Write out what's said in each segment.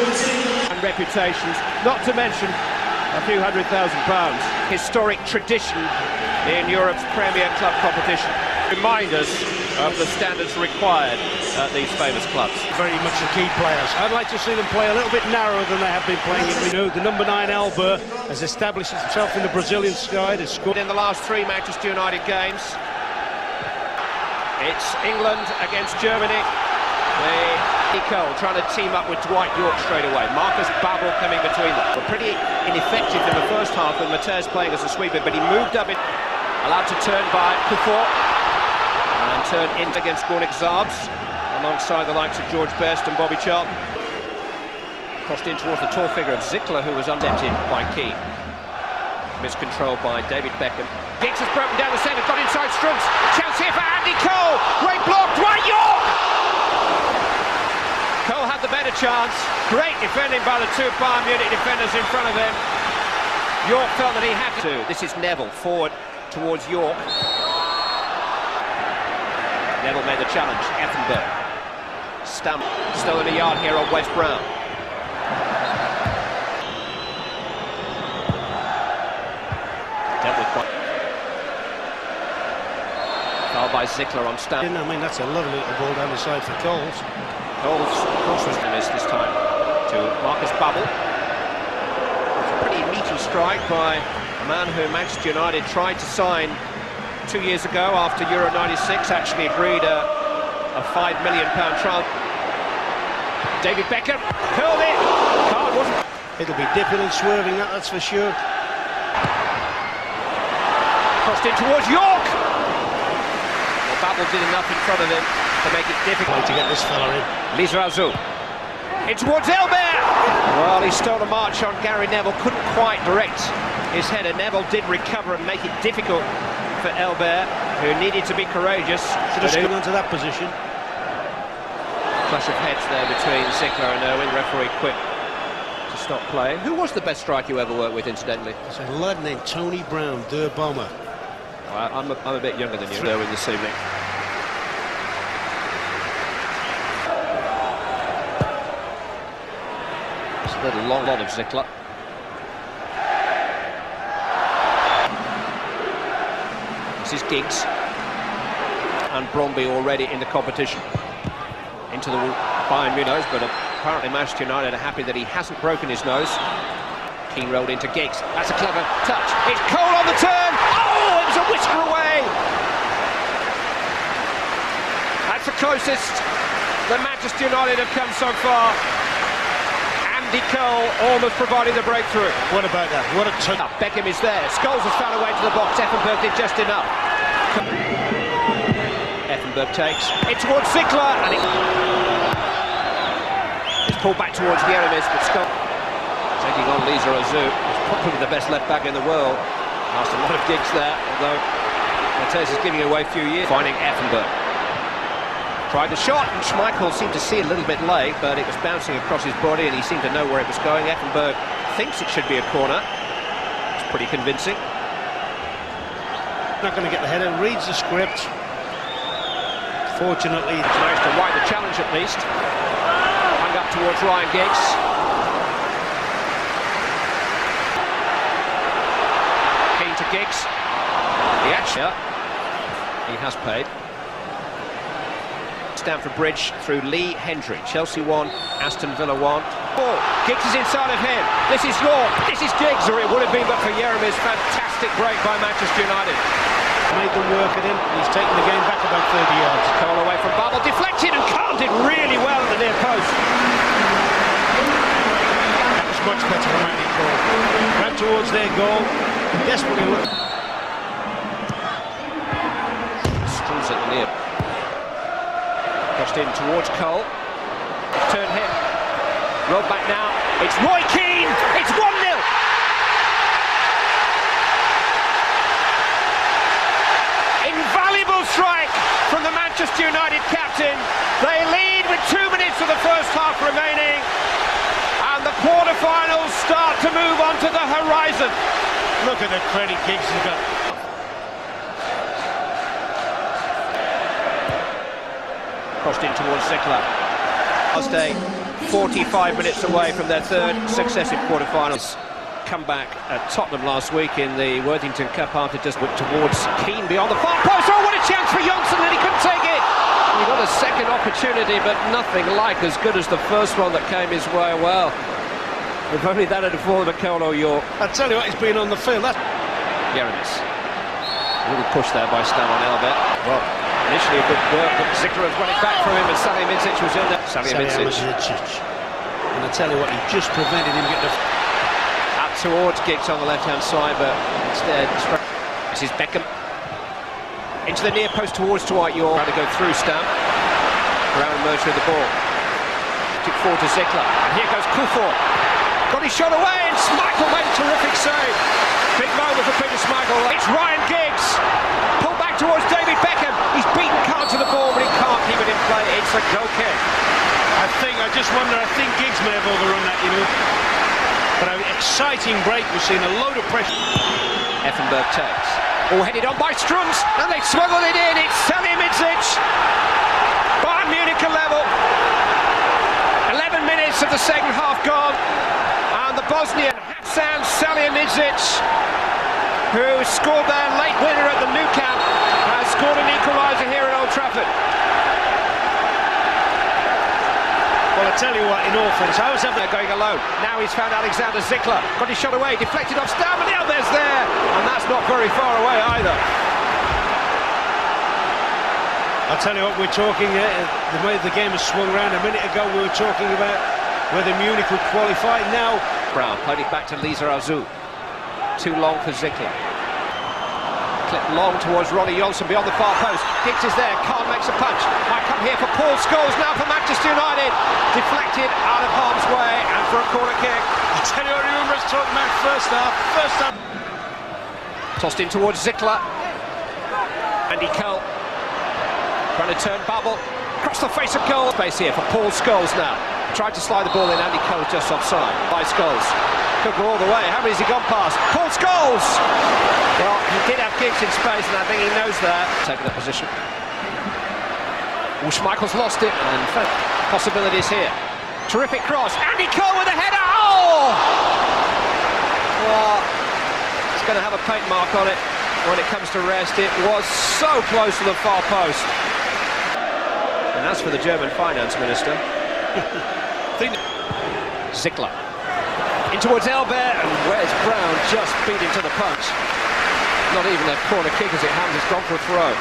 And reputations, not to mention a few £100,000. Historic tradition in Europe's premier club competition. Remind us of the standards required at these famous clubs. Very much the key players. I'd like to see them play a little bit narrower than they have been playing. We know the number 9 Albert has established himself in the Brazilian side, has scored in the last 3 Manchester United games. It's England against Germany. Cole trying to team up with Dwight York straight away. Marcus Babbel coming between them. Were pretty ineffective in the first half with Matez playing as a sweeper, but he moved up, allowed to turn by Kufor and turn in against Bornik Zarbs alongside the likes of George Best and Bobby Charlton. Crossed in towards the tall figure of Zickler, who was undefted by Keane. Miscontrolled by David Beckham. Giggs has broken down the centre, got inside Strunks. Chance here for Andy Cole. Great block, Dwight York! Cole had the better chance. Great defending by the 2 Bayern Munich defenders in front of him. York felt that he had to. This is Neville forward towards York. Neville made the challenge. Effenberg. Stamp. Still in a yard here on West Brown. Dealt with one. Foul by Zickler on Stamp. I mean, that's a lovely little ball down the side for Coles. Coles cross was missed this time to Marcus Babbel. It's a pretty meaty strike by a man who Manchester United tried to sign 2 years ago after Euro 96, actually agreed a £5 million trial. David Beckham curled it. Card wasn't. It'll be dipping and swerving, that's for sure. Crossed in towards York. Well, Babbel did enough in front of him to make it difficult to get this fella in. Lisa Azul. In towards Elbert. Well, he stole a march on Gary Neville, couldn't quite direct his header. Neville did recover and make it difficult for Elbert, who needed to be courageous. Should have gone into that position. Clash of heads there between Zickler and Irwin. Referee quick to stop play. Who was the best striker you ever worked with, incidentally? It's a lad named Tony Brown, Der Bomber. Well, I'm a bit younger than you, Irwin, this evening. It's a little long lot of Zickler. This is Giggs. And Bromby already in the competition. Into the Bayern Munich, but apparently Manchester United are happy that he hasn't broken his nose. Keane rolled into Giggs. That's a clever touch. It's Cole on the turn. Oh, it was a whisker away. That's the closest that Manchester United have come so far. Andy Cole almost providing the breakthrough. What about that? What a touch. Beckham is there. Scholes has found a way to the box. Effenberg did just enough. Effenberg takes it towards Zickler, and it's pulled back towards Yeremis, but Scholes taking on Lisa Azul, who's probably the best left back in the world. Lost a lot of gigs there, although Matez is giving away a few years. Finding Effenberg. Tried the shot, and Schmeichel seemed to see it a little bit late, but it was bouncing across his body, and he seemed to know where it was going. Effenberg thinks it should be a corner. It's pretty convincing. Not going to get the header, reads the script. Fortunately, he's managed to wide the challenge at least. Hung up towards Ryan Giggs. Keane to Giggs. The action. He has paid. Stamford Bridge through Lee Hendry. Chelsea 1, Aston Villa 1. Oh, Giggs is inside of him. This is York. This is Giggs, or it would have been but for Yeremis. Fantastic break by Manchester United. Made them work at him. He's taken the game back about 30 yards. Cole away from Babbel, deflected, and Cole did really well at the near post. That was much better from Andy Cole. Ran towards their goal, desperately looking. Strums at the near. Crossed in towards Cole. Turn him. Rolled back now. It's Roy Keane. It's 1-0. Invaluable strike from the Manchester United captain. They lead with 2 minutes of the first half remaining, and the quarter-finals start to move onto the horizon. Look at the credit Giggs has got. Crossed in towards Zickler. Last day, 45 minutes away from their third successive quarter-finals. Come back at Tottenham last week in the Worthington Cup after just went towards Keane beyond the far post. Oh, what a chance for Johnson, and he couldn't take it. He got a second opportunity, but nothing like as good as the first one that came his way. Well, if only that had fallen to Cole or York. I tell you what, he's been on the field. Jeremis. A little push there by Stam on Elbert. Well, initially a good work, but Zickler has run it back from him, and Salihamidzic was in there. Salihamidzic. And I tell you what, he just prevented him getting out towards Giggs on the left-hand side, but instead, this is Beckham. Into the near post towards Dwight York. Trying to go through Stam. Brown emerged with the ball. Took forward to Zickler. And here goes Kufor. Got his shot away, and Schmeichel made a terrific save. Big moment for Peter Schmeichel. It's Ryan Giggs. Pulled back towards David Beckham. He's beaten Khan to the ball, but he can't keep it in play. It's a goal kick. I think Giggs may have overrun that, you know. But an exciting break. We've seen a load of pressure. Effenberg takes. All headed on by Strums, and they smuggled it in. It's Salihamidzic. Bayern Munich a level. 11 minutes of the second half gone, and the Bosnian Hasan Salihamidzic, who scored their late winner at the Nou Camp, has scored an equaliser here at Old Trafford. Well, I tell you what, in all fairness, I was ever going alone. Now he's found Alexander Zickler. Got his shot away, deflected off Stam, and Elber's there. And that's not very far away either. I'll tell you what, we're talking, the way the game has swung around. A minute ago we were talking about whether Munich would qualify. Now Brown played it back to Lisa Azu. Too long for Zickler. Clipped long towards Ronnie Johnson beyond the far post. Giggs is there, Khan makes a punch. Might come here for Paul Scholes now for Manchester United. Deflected out of harm's way and for a corner kick. I tell you what, I remember us talking about first half. Tossed in towards Zickler. Andy Cole trying to turn Babel. Across the face of goal. Space here for Paul Scholes now. Tried to slide the ball in, Andy Cole just offside. By Scholes. Could go all the way. How many has he gone past? Paul Scholes! Well, he did have Giggs in space, and I think he knows that. Taking that position. Schmeichel's lost it, and possibilities here. Terrific cross. Andy Cole with a header! Oh! Well, it's going to have a paint mark on it when it comes to rest. It was so close to the far post. And as for the German finance minister, Zickler. In towards Elbert, and where's Brown just beat him to the punch. Not even a corner kick as it happens, it's gone for a throw.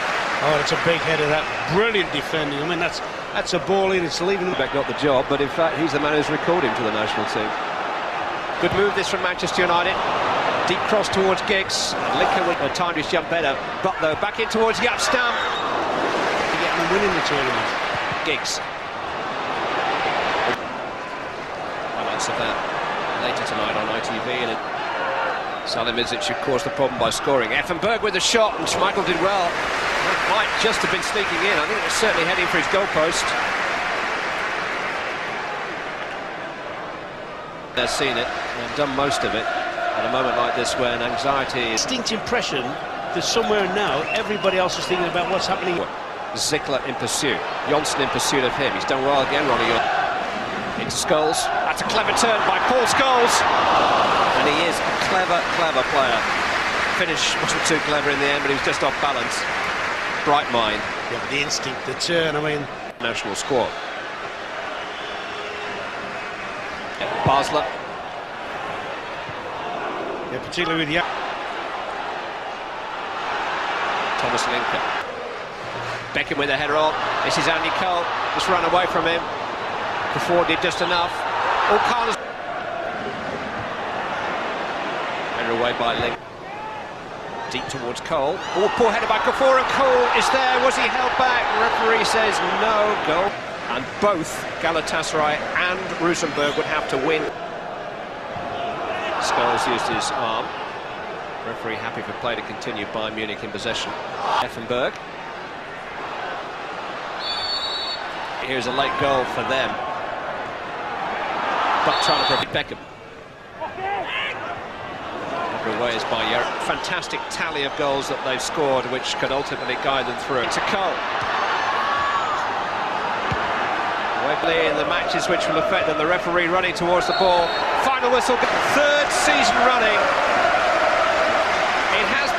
Oh, it's a big header, that. Brilliant defending. I mean, that's a ball in, it's leaving him. Beck got the job, but in fact, he's the man who's recalled him to the national team. Good move this from Manchester United. Deep cross towards Giggs. Lincoln would have timed his jump better. But though, back in towards Jaap Stam. Getting him winning the tournament. Giggs. Highlights of that later tonight on ITV. And Salihamidzic should cause the problem by scoring. Effenberg with a shot, and Schmeichel did well. That might just have been sneaking in. I think it was certainly heading for his goalpost. They've seen it, they've done most of it. At a moment like this when anxiety is... Distinct impression that somewhere now everybody else is thinking about what's happening. Zickler in pursuit, Johnson in pursuit of him. He's done well again, Ronnie Johnson. Into Scholes. That's a clever turn by Paul Scholes. And he is a clever player. Finish wasn't too clever in the end, but he was just off balance. Bright mind. Yeah, the instinct, the turn, I mean... National squad. Basler. Yeah, particularly with Thomas Lincoln. Beckham with a header on. This is Andy Cole. Just run away from him. Before did just enough. O'Connor's header away by Lincoln. Deep towards Cole. Oh, poor header by Kufor, and Cole is there. Was he held back? Referee says no goal. And both Galatasaray and Rosenborg would have to win. Scholes used his arm. Referee happy for play to continue. Bayern Munich in possession. Effenberg. Here's a late goal for them. But trying to prevent Beckham. Away is by Yer. Fantastic tally of goals that they've scored, which could ultimately guide them through. To Cole. Away In the matches which will affect them, the referee running towards the ball. Final whistle, third season running